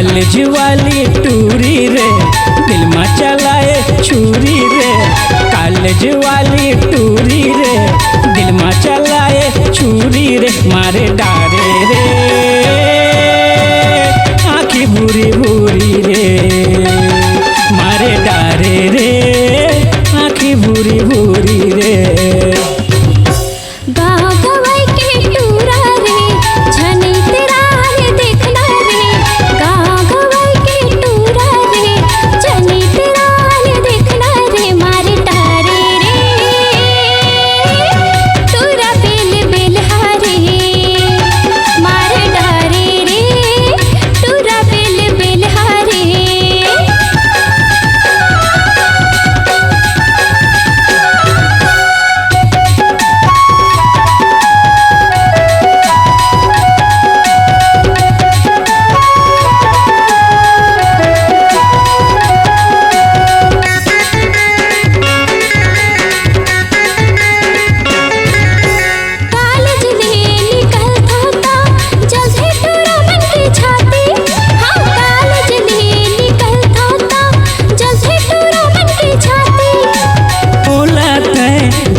College वाली टूरी रे दिल में चलाए छुरी रे। कॉलेज वाली टूरी रे दिल में चलाए छुरी रे। मारे डारे रे आँखी भूरी भूरी रे। मारे डारे रे आँखी भूरी भूरी रे।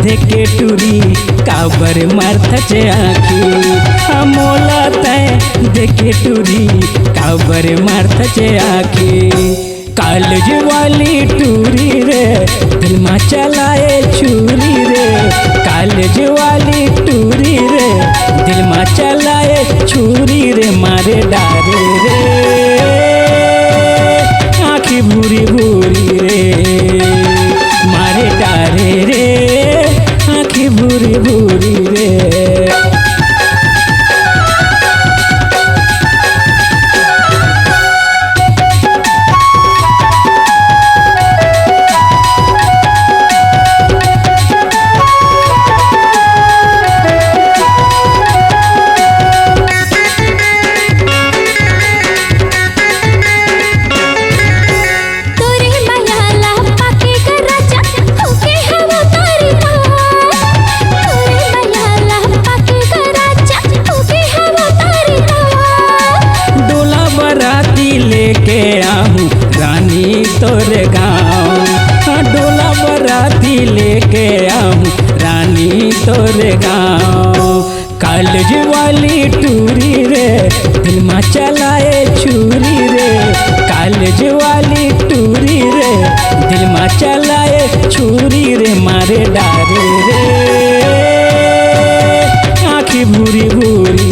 देखे टूरी काबर मारता चे आँखी। मोला तय देखे टूरी काबर मारता चे आँखी। कॉलेज वाली टूरी रे दिल में चलाए छुरी रे। कॉलेज वाली टूरी रे दिल में चलाए छुरी रे। मारे डारे रे आँखी भूरी भूरी रे। मारे डारे रे आँखी भूरी भूरी रे। लेके आऊँ रानी तोरे गाँव। डोला बराती लेके आऊँ रानी तोरे गाँव। कॉलेज वाली टूरी रे दिल में चलाए छुरी रे। कॉलेज वाली टूरी रे दिल में चलाए छुरी रे। मारे डारे रे आँखी भूरी भूरी